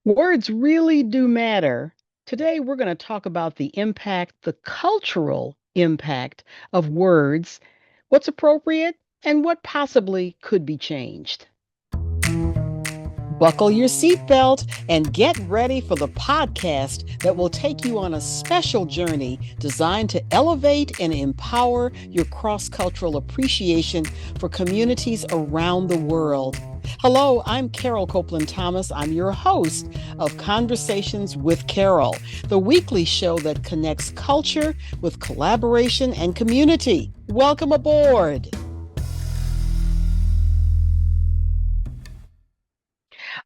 Words really do matter. Today, we're going to talk about the cultural impact of words, what's appropriate, and what possibly could be changed. Buckle your seatbelt and get ready for the podcast that will take you on a special journey designed to elevate and empower your cross cultural appreciation for communities around the world. Hello, I'm Carole Copeland Thomas. I'm your host of Conversations with Carole, the weekly show that connects culture with collaboration and community. Welcome aboard.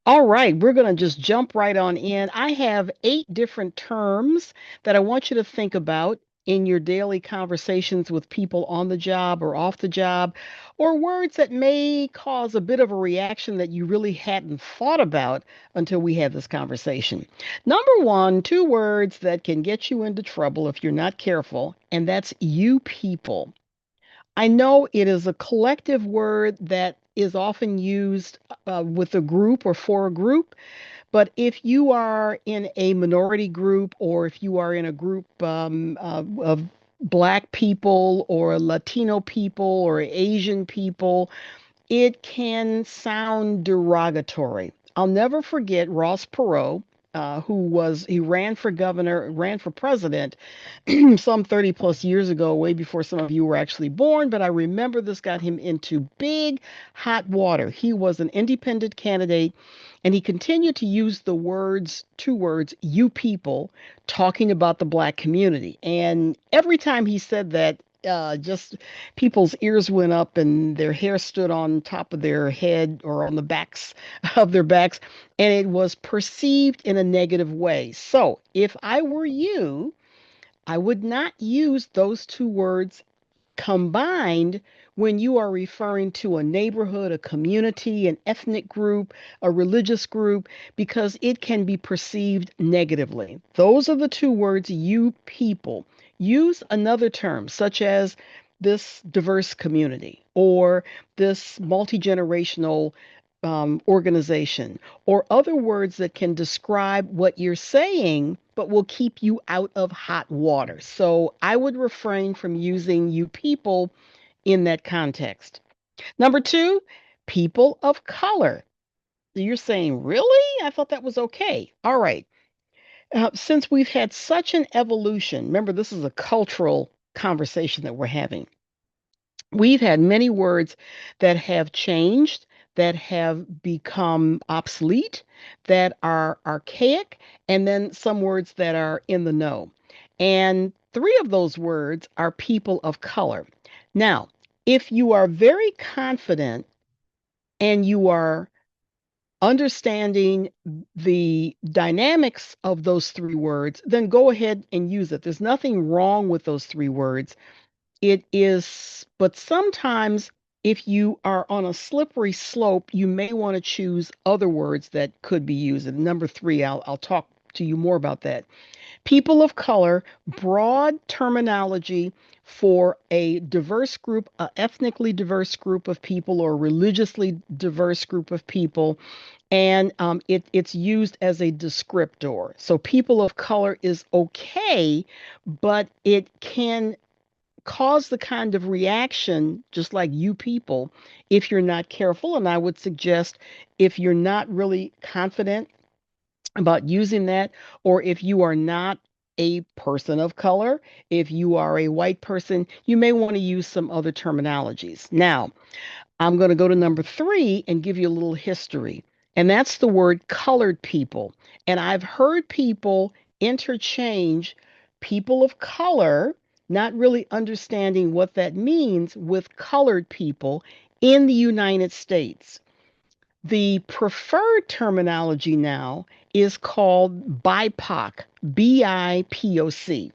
All right, we're going to just jump right on in. I have 8 different terms that I want you to think about in your daily conversations with people on the job or off the job, or words that may cause a bit of a reaction that you really hadn't thought about until we had this conversation. Number one, 2 words that can get you into trouble if you're not careful, and that's you people. I know it is a collective word that is often used with a group or for a group, but if you are in a minority group or if you are in a group of Black people or Latino people or Asian people, it can sound derogatory. I'll never forget Ross Perot, he ran for governor, ran for president some 30 plus years ago, way before some of you were actually born. But I remember this got him into big hot water. He was an independent candidate and he continued to use the words, 2 words, you people, talking about the Black community. And every time he said that, just people's ears went up and their hair stood on top of their head or on the backs of their backs, and it was perceived in a negative way. So if I were you, I would not use those 2 words combined when you are referring to a neighborhood, a community, an ethnic group, a religious group, because it can be perceived negatively. Those are the 2 words, you people. Use another term, such as this diverse community or this multi generational organization, or other words that can describe what you're saying, but will keep you out of hot water. So I would refrain from using you people in that context. Number 2, people of color. You're saying, really? I thought that was okay. All right. Since we've had such an evolution, remember, this is a cultural conversation that we're having. We've had many words that have changed, that have become obsolete, that are archaic, and then some words that are in the know. And 3 of those words are people of color. Now, if you are very confident and you are understanding the dynamics of those 3 words, then go ahead and use it. There's nothing wrong with those 3 words. It is, but sometimes if you are on a slippery slope, you may want to choose other words that could be used. And number 3, I'll talk to you more about that. People of color, broad terminology for a diverse group, a ethnically diverse group of people, or a religiously diverse group of people, and it's used as a descriptor. So people of color is okay, but it can cause the kind of reaction, just like you people, if you're not careful. And I would suggest if you're not really confident about using that, or if you are not a person of color, if you are a white person, you may want to use some other terminologies. Now, I'm going to go to number 3 and give you a little history. And that's the word colored people. And I've heard people interchange people of color, not really understanding what that means, with colored people in the United States. The preferred terminology now is called BIPOC, BIPOC.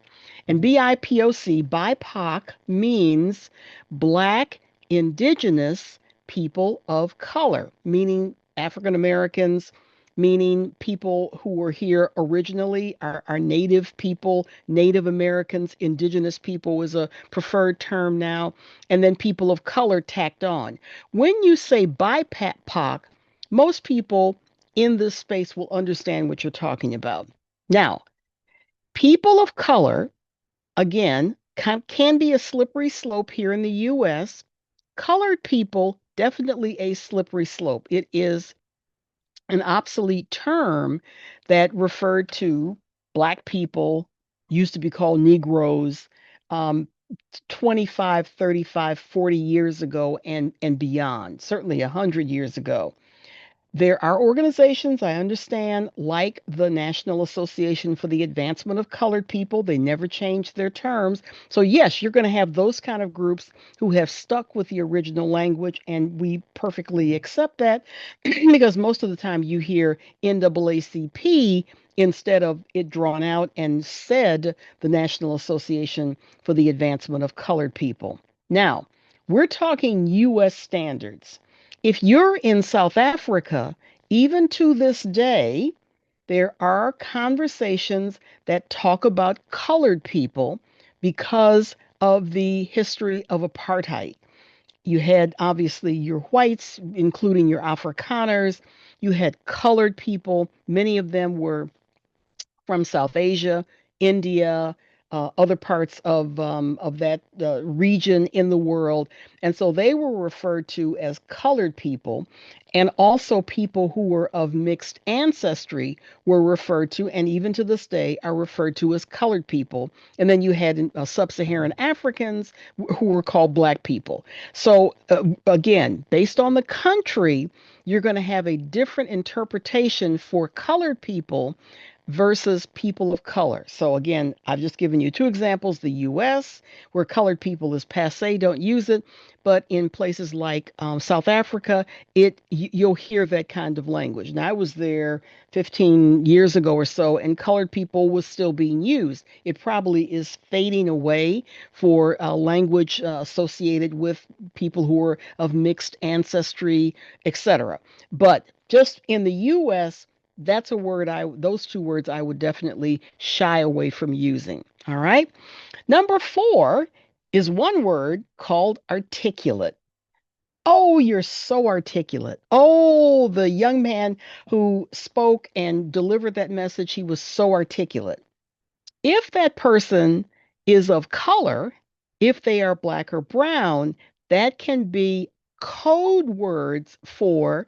And BIPOC, BIPOC means Black, Indigenous, people of color, meaning African Americans, meaning people who were here originally, our native people, Native Americans, Indigenous people is a preferred term now, and then people of color tacked on. When you say BIPOC, most people in this space will understand what you're talking about. Now, people of color, again, can be a slippery slope here in the US. Colored people, definitely a slippery slope. It is an obsolete term that referred to Black people, used to be called Negroes, um, 25, 35, 40 years ago and beyond, certainly 100 years ago. There are organizations, I understand, like the National Association for the Advancement of Colored People. They never changed their terms. So, yes, you're going to have those kind of groups who have stuck with the original language, and we perfectly accept that because most of the time you hear NAACP instead of it drawn out and said the National Association for the Advancement of Colored People. Now, we're talking US standards. If you're in South Africa, even to this day, there are conversations that talk about colored people because of the history of apartheid. You had obviously your whites, including your Afrikaners. You had colored people. Many of them were from South Asia, India, other parts of that region in the world, and so they were referred to as colored people, and also people who were of mixed ancestry were referred to, and even to this day are referred to as colored people. And then you had sub-Saharan Africans who were called Black people. So again, based on the country, you're going to have a different interpretation for colored people versus people of color. So again, I've just given you two examples, the US, where colored people is passe, don't use it, but in places like South Africa, you'll hear that kind of language. Now, I was there 15 years ago or so, and colored people was still being used. It probably is fading away for language associated with people who are of mixed ancestry, etc. But just in the US, that's a word those two words I would definitely shy away from using. All right. Number four is one word called articulate. Oh, you're so articulate. Oh, the young man who spoke and delivered that message, he was so articulate. If that person is of color, if they are Black or brown, that can be code words for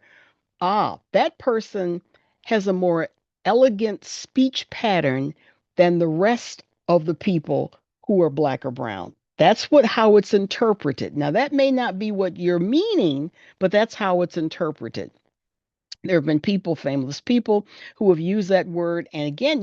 that person has a more elegant speech pattern than the rest of the people who are Black or brown. That's how it's interpreted. Now, that may not be what you're meaning, but that's how it's interpreted. There have been people, famous people, who have used that word. And again,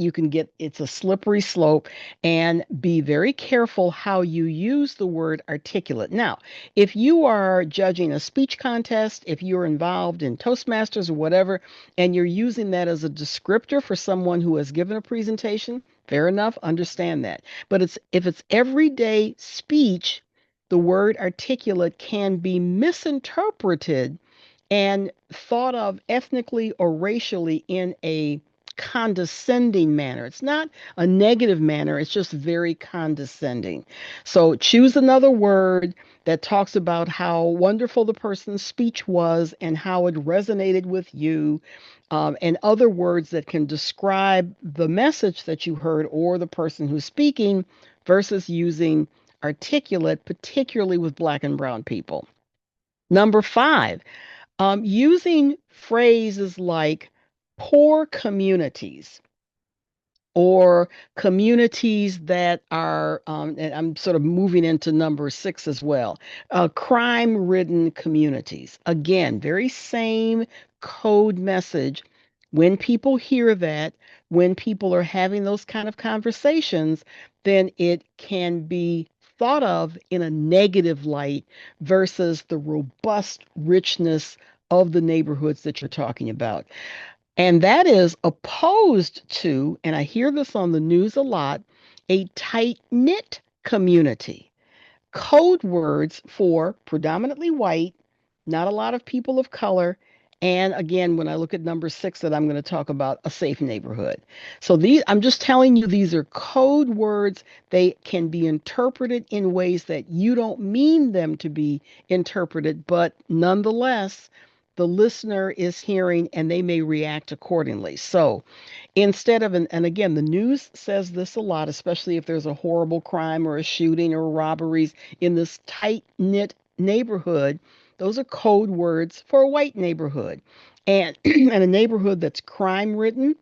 it's a slippery slope, and be very careful how you use the word articulate. Now, if you are judging a speech contest, if you're involved in Toastmasters or whatever, and you're using that as a descriptor for someone who has given a presentation, fair enough, understand that. But if it's everyday speech, the word articulate can be misinterpreted and thought of ethnically or racially in a condescending manner. It's not a negative manner, it's just very condescending. So choose another word that talks about how wonderful the person's speech was and how it resonated with you, and other words that can describe the message that you heard or the person who's speaking versus using articulate, particularly with Black and brown people. Number five, using phrases like poor communities or communities that are, and I'm sort of moving into number six as well, crime ridden communities. Again, very same code message. When people hear that, when people are having those kind of conversations, then it can be thought of in a negative light versus the robust richness of the neighborhoods that you're talking about. And that is opposed to, and I hear this on the news a lot, a tight knit community. Code words for predominantly white, not a lot of people of color. And again, when I look at number six, that I'm going to talk about a safe neighborhood. So I'm just telling you, these are code words. They can be interpreted in ways that you don't mean them to be interpreted, but nonetheless, the listener is hearing and they may react accordingly. So instead of, and again, the news says this a lot, especially if there's a horrible crime or a shooting or robberies in this tight knit neighborhood, those are code words for a white neighborhood. And, and a neighborhood that's crime ridden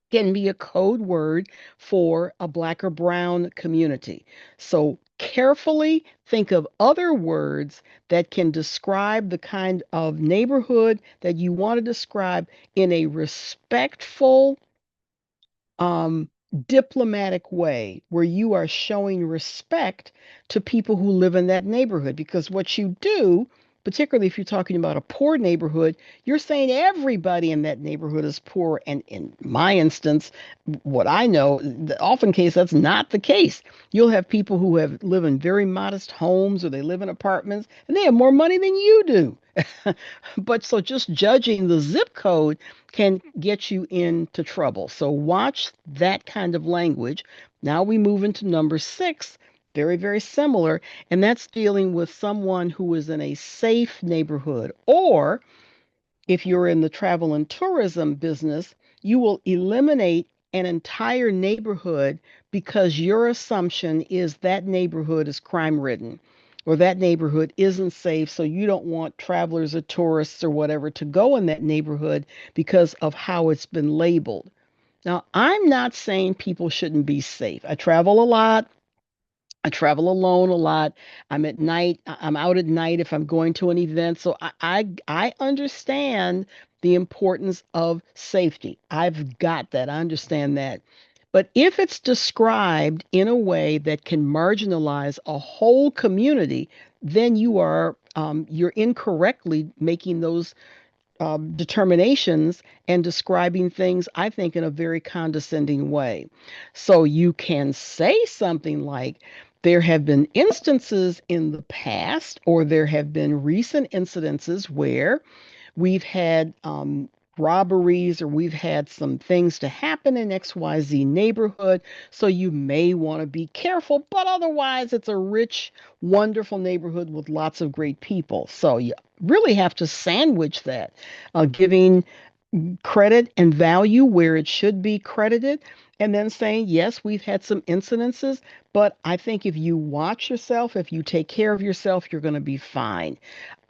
can be a code word for a black or brown community. So carefully think of other words that can describe the kind of neighborhood that you want to describe in a respectful, um, diplomatic way where you are showing respect to people who live in that neighborhood. Because what you do, particularly if you're talking about a poor neighborhood, you're saying everybody in that neighborhood is poor. And in my instance, what I know, the often case that's not the case. You'll have people who have live in very modest homes or they live in apartments and they have more money than you do. But so just judging the zip code can get you into trouble. So watch that kind of language. Now we move into number six, very, very similar, and that's dealing with someone who is in a safe neighborhood. Or if you're in the travel and tourism business, you will eliminate an entire neighborhood because your assumption is that neighborhood is crime ridden or that neighborhood isn't safe. So you don't want travelers or tourists or whatever to go in that neighborhood because of how it's been labeled. Now, I'm not saying people shouldn't be safe. I travel a lot. I travel alone a lot. I'm at night. I'm out at night if I'm going to an event. So I understand the importance of safety. I've got that. I understand that. But if it's described in a way that can marginalize a whole community, then you're incorrectly making those determinations and describing things, I think, in a very condescending way. So you can say something like, there have been instances in the past, or there have been recent incidences where we've had robberies or we've had some things to happen in XYZ neighborhood. So you may want to be careful, but otherwise, it's a rich, wonderful neighborhood with lots of great people. So you really have to sandwich that, giving credit and value where it should be credited, and then saying, yes, we've had some incidences, but I think if you watch yourself, if you take care of yourself, you're going to be fine.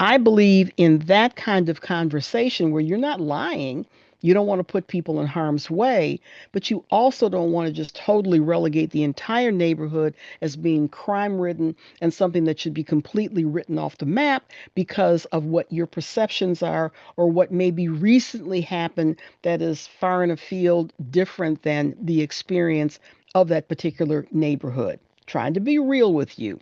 I believe in that kind of conversation where you're not lying. You don't want to put people in harm's way, but you also don't want to just totally relegate the entire neighborhood as being crime ridden and something that should be completely written off the map because of what your perceptions are or what maybe recently happened that is far and afield different than the experience of that particular neighborhood. Trying to be real with you.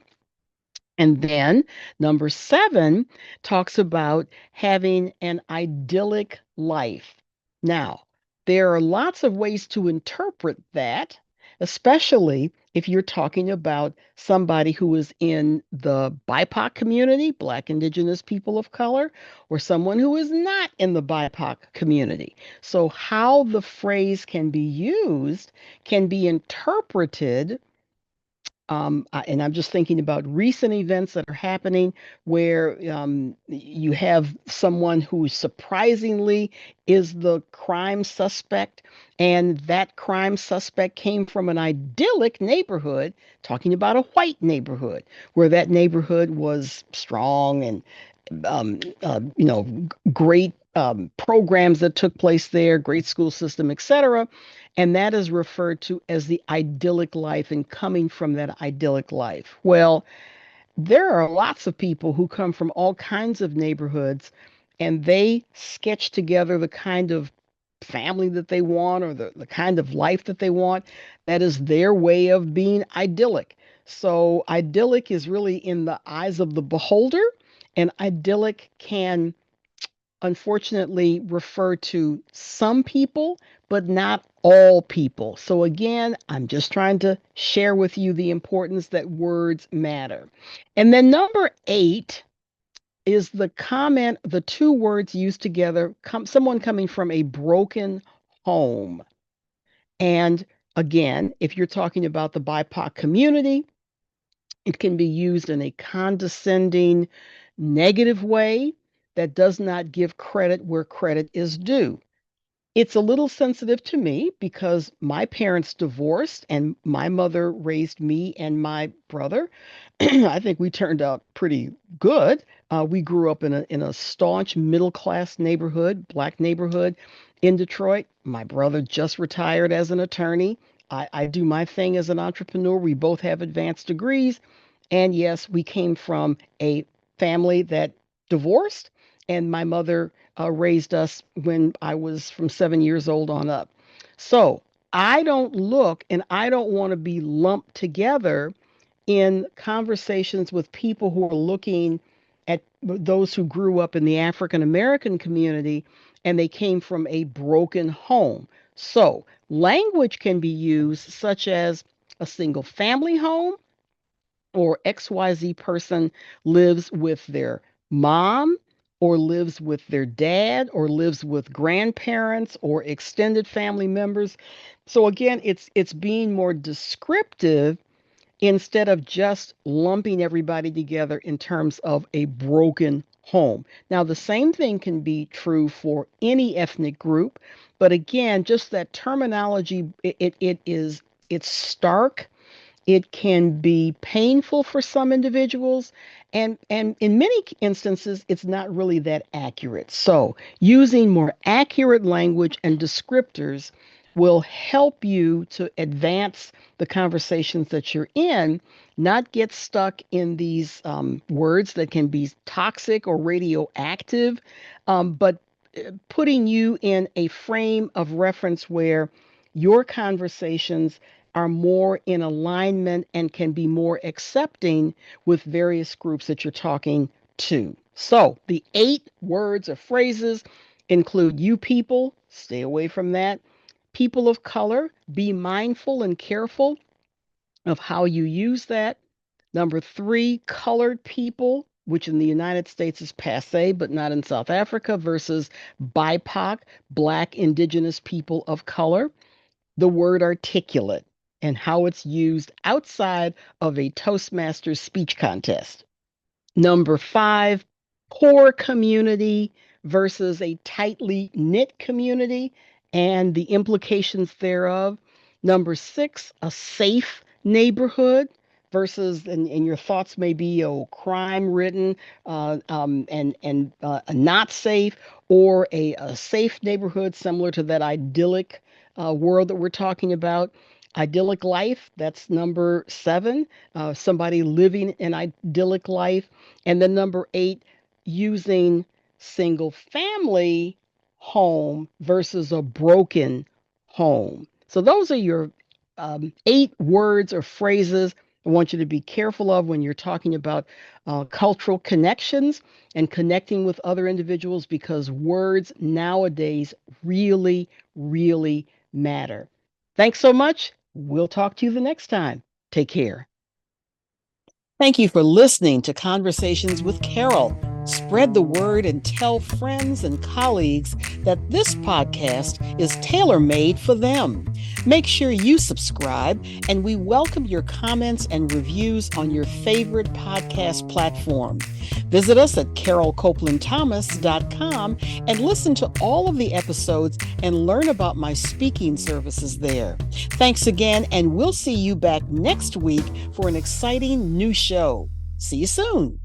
And then number seven talks about having an idyllic life. Now, there are lots of ways to interpret that, especially if you're talking about somebody who is in the BIPOC community, Black, Indigenous people of color, or someone who is not in the BIPOC community. So, how the phrase can be used can be interpreted, and I'm just thinking about recent events that are happening where you have someone who surprisingly is the crime suspect, and that crime suspect came from an idyllic neighborhood, talking about a white neighborhood, where that neighborhood was strong and great programs that took place there, great school system, etc. And that is referred to as the idyllic life and coming from that idyllic life. Well, there are lots of people who come from all kinds of neighborhoods and they sketch together the kind of family that they want or the kind of life that they want. That is their way of being idyllic. So, idyllic is really in the eyes of the beholder, and idyllic can unfortunately refer to some people, but not all people. So, again, I'm just trying to share with you the importance that words matter. And then number eight is the comment, the two words used together, someone coming from a broken home. And again, if you're talking about the BIPOC community, it can be used in a condescending, negative way. that does not give credit where credit is due. It's a little sensitive to me because my parents divorced and my mother raised me and my brother. I think we turned out pretty good. We grew up in a staunch middle class neighborhood, black neighborhood in Detroit. My brother just retired as an attorney. I do my thing as an entrepreneur. We both have advanced degrees. And yes, we came from a family that divorced, and my mother raised us when I was from 7 years old on up. So I don't look and I don't want to be lumped together in conversations with people who are looking at those who grew up in the African American community and they came from a broken home. So language can be used such as a single family home or XYZ person lives with their mom or lives with their dad or lives with grandparents or extended family members. So again, it's being more descriptive instead of just lumping everybody together in terms of a broken home. Now, the same thing can be true for any ethnic group, but again, just that terminology, it's stark, it can be painful for some individuals, and in many instances, it's not really that accurate. So, using more accurate language and descriptors will help you to advance the conversations that you're in, not get stuck in these words that can be toxic or radioactive, but putting you in a frame of reference where your conversations are more in alignment and can be more accepting with various groups that you're talking to. So, the 8 words or phrases include you people, stay away from that. People of color, be mindful and careful of how you use that. Number 3, colored people, which in the United States is passe, but not in South Africa, versus BIPOC, Black Indigenous people of color. The word articulate and how it's used outside of a Toastmasters speech contest. Number 5, core community versus a tightly knit community and the implications thereof. Number 6, a safe neighborhood versus, and your thoughts may be, oh, crime ridden and not safe, or a safe neighborhood similar to that idyllic world that we're talking about. Idyllic life, that's number 7, somebody living an idyllic life. And then number 8, using single family home versus a broken home. So those are your 8 words or phrases I want you to be careful of when you're talking about cultural connections and connecting with other individuals because words nowadays really, really matter. Thanks so much. We'll talk to you the next time. Take care. Thank you for listening to Conversations with Carole. Spread the word and tell friends and colleagues that this podcast is tailor-made for them. Make sure you subscribe, and we welcome your comments and reviews on your favorite podcast platform. Visit us at carolecopelandthomas.com and listen to all of the episodes and learn about my speaking services there. Thanks again, and we'll see you back next week for an exciting new show. See you soon.